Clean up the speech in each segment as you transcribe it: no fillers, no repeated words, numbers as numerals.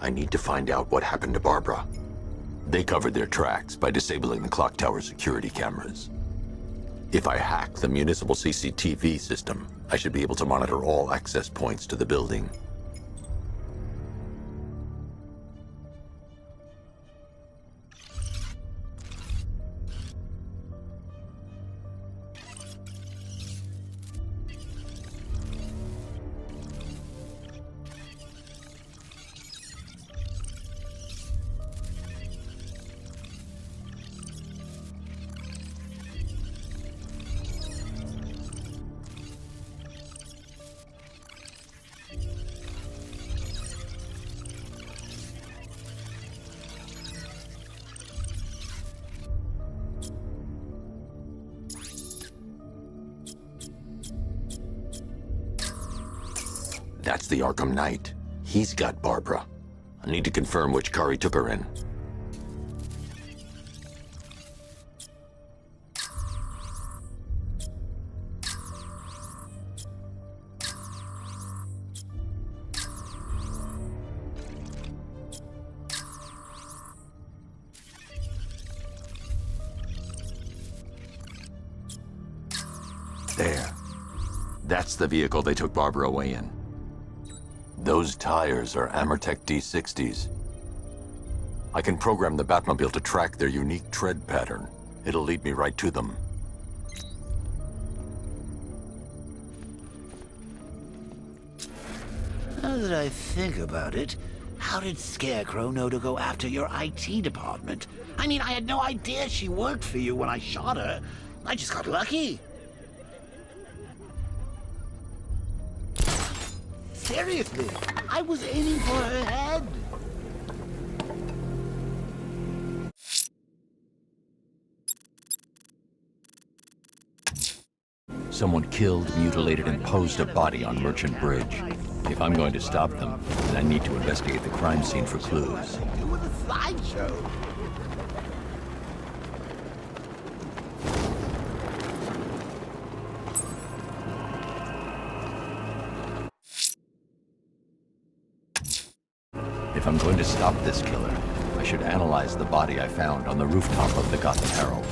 I need to find out what happened to Barbara. They covered their tracks by disabling the clock tower security cameras. If I hack the municipal CCTV system, I should be able to monitor all access points to the building. That's the Arkham Knight. He's got Barbara. I need to confirm which car he took her in. There. That's the vehicle they took Barbara away in. Those tires are Amertech D60s. I can program the Batmobile to track their unique tread pattern. It'll lead me right to them. Now that I think about it, how did Scarecrow know to go after your IT department? I mean, I had no idea she worked for you when I shot her. I just got lucky. Seriously, I was aiming for her head. Someone killed, mutilated, and posed a body on Merchant Bridge. If I'm going to stop them, then I need to investigate the crime scene for clues. You were the sideshow. If I'm going to stop this killer, I should analyze the body I found on the rooftop of the Gotham Herald.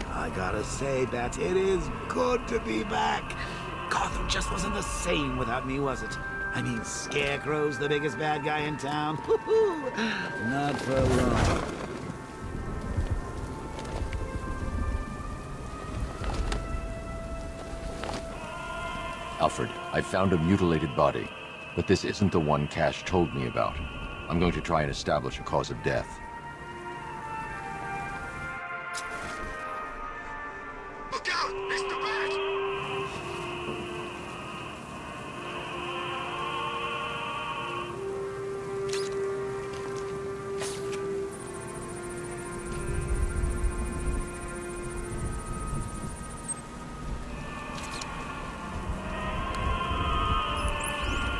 I gotta say, Bats, it is good to be back. Gotham just wasn't the same without me, was it? I mean, Scarecrow's the biggest bad guy in town. Not for long. Alfred, I found a mutilated body, but this isn't the one Cash told me about. I'm going to try and establish a cause of death. Look out! Mr. Bat!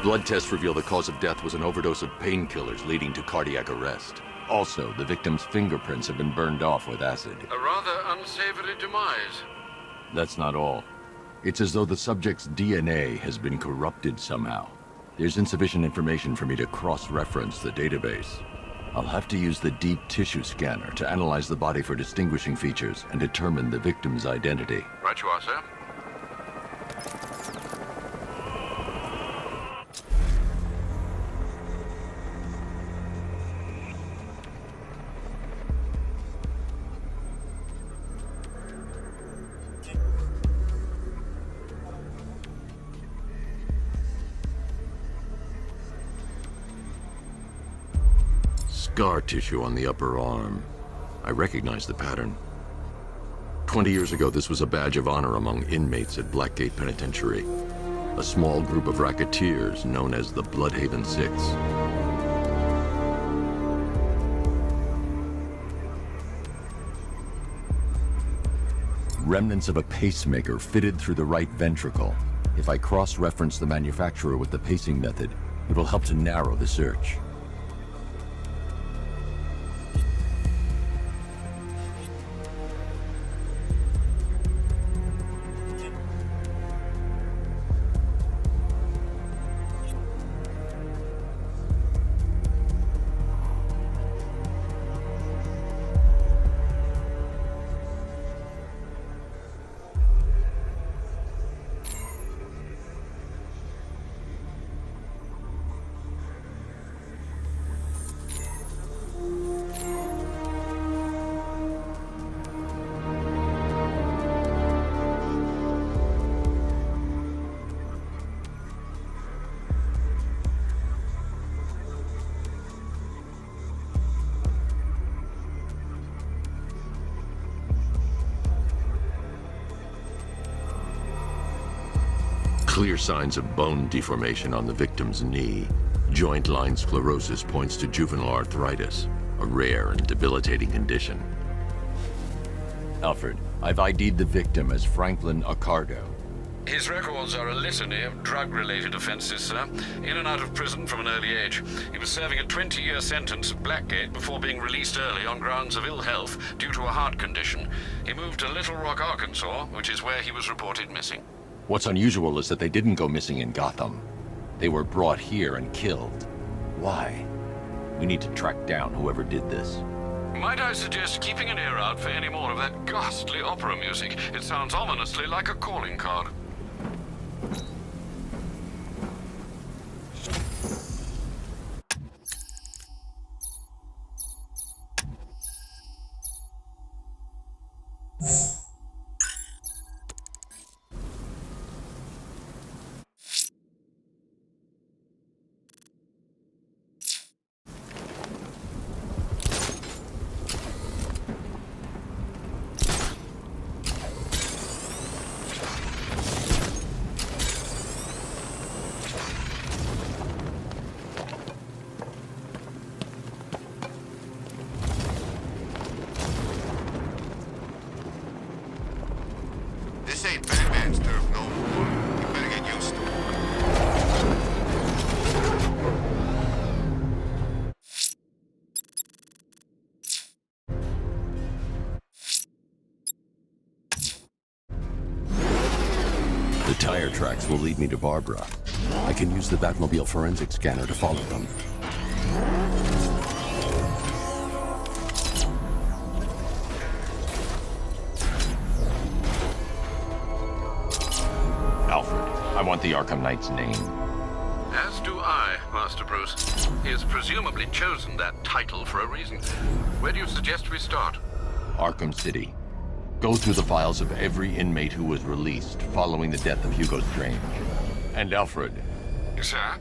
Blood tests reveal the cause of death was an overdose of painkillers leading to cardiac arrest. Also, the victim's fingerprints have been burned off with acid. A rather unsavory demise. That's not all. It's as though the subject's DNA has been corrupted somehow. There's insufficient information for me to cross-reference the database. I'll have to use the deep tissue scanner to analyze the body for distinguishing features and determine the victim's identity. Right you are, sir. Scar tissue on the upper arm. I recognize the pattern. 20 years ago, this was a badge of honor among inmates at Blackgate Penitentiary. A small group of racketeers known as the Bloodhaven Six. Remnants of a pacemaker fitted through the right ventricle. If I cross-reference the manufacturer with the pacing method, it will help to narrow the search. Clear signs of bone deformation on the victim's knee. Joint line sclerosis points to juvenile arthritis, a rare and debilitating condition. Alfred, I've ID'd the victim as Franklin Accardo. His records are a litany of drug-related offenses, sir. In and out of prison from an early age. He was serving a 20-year sentence at Blackgate before being released early on grounds of ill health due to a heart condition. He moved to Little Rock, Arkansas, which is where he was reported missing. What's unusual is that they didn't go missing in Gotham. They were brought here and killed. Why? We need to track down whoever did this. Might I suggest keeping an ear out for any more of that ghastly opera music? It sounds ominously like a calling card. This ain't Batman's turf no more. You better get used to it. The tire tracks will lead me to Barbara. I can use the Batmobile forensic scanner to follow them. Alfred, I want the Arkham Knight's name. As do I, Master Bruce. He has presumably chosen that title for a reason. Where do you suggest we start? Arkham City. Go through the files of every inmate who was released following the death of Hugo Strange. And Alfred, Sir?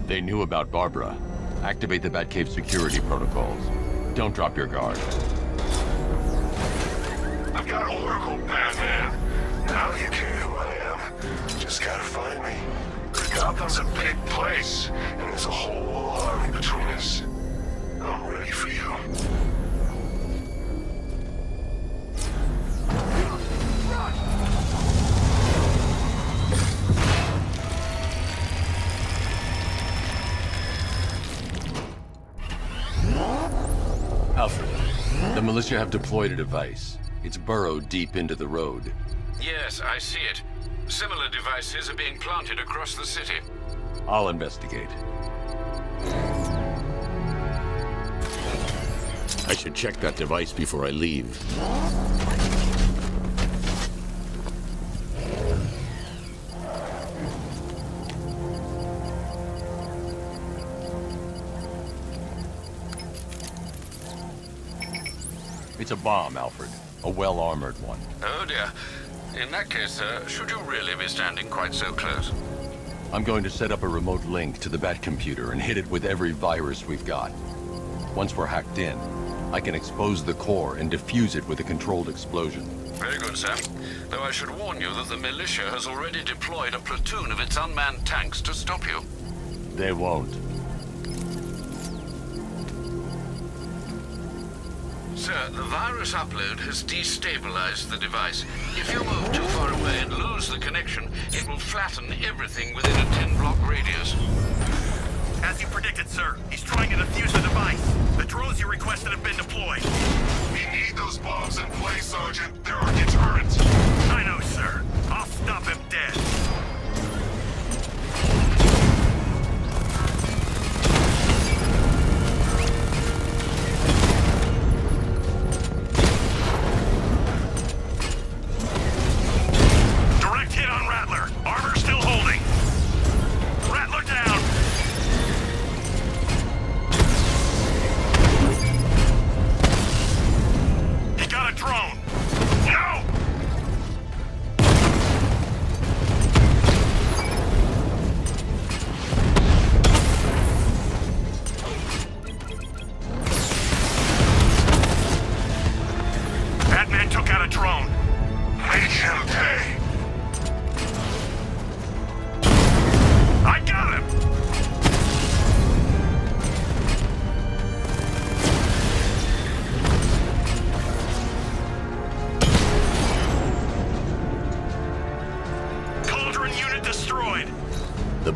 they knew about Barbara. Activate the Batcave security protocols. Don't drop your guard. I've got Oracle, Batman. Now you care who I am. Just gotta find me. Gotham's a big place, and there's a whole army between us. I'm ready for you. Alfred, the militia have deployed a device. It's burrowed deep into the road. Yes, I see it. Similar devices are being planted across the city. I'll investigate. I should check that device before I leave. It's a bomb, Alfred. A well-armored one. Oh dear. In that case, sir, should you really be standing quite so close? I'm going to set up a remote link to the Bat computer and hit it with every virus we've got. Once we're hacked in, I can expose the core and defuse it with a controlled explosion. Very good, sir. Though I should warn you that the militia has already deployed a platoon of its unmanned tanks to stop you. They won't. Sir, the virus upload has destabilized the device. If you move too far away and lose the connection, it will flatten everything within a 10-block radius. As you predicted, sir, he's trying to defuse the device. The drones you requested have been deployed. We need those bombs in place, Sergeant. They're our deterrent. I know, sir. I'll stop him dead. Direct hit on Rattler. Armor still holding. Rattler down. He got a drone. No!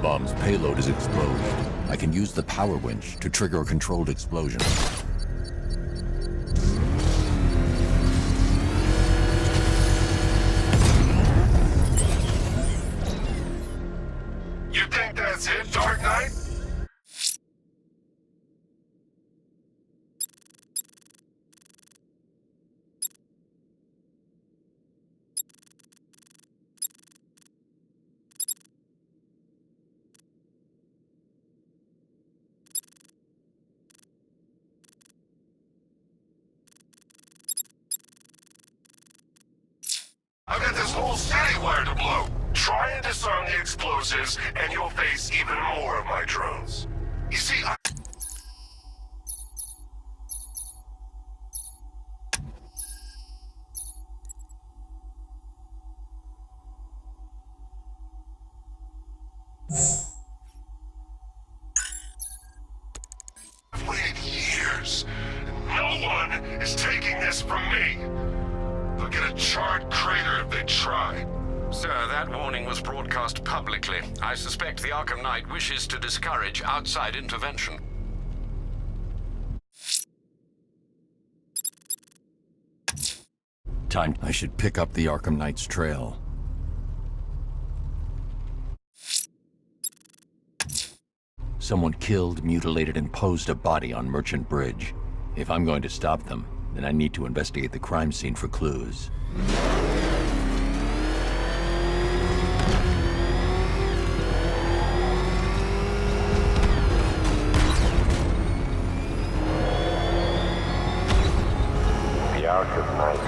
bomb's payload is exposed, I can use the power winch to trigger a controlled explosion. You think that's it, Dark Knight? I've got this whole city wired to blow. Try and disarm the explosives, and you'll face even more of my drones. You see, I've waited years, and no one is taking this from me. They'll get a charred crater if they try. Sir, that warning was broadcast publicly. I suspect the Arkham Knight wishes to discourage outside intervention. Time. I should pick up the Arkham Knight's trail. Someone killed, mutilated, and posed a body on Merchant Bridge. If I'm going to stop them, then I need to investigate the crime scene for clues. The Arkham Knight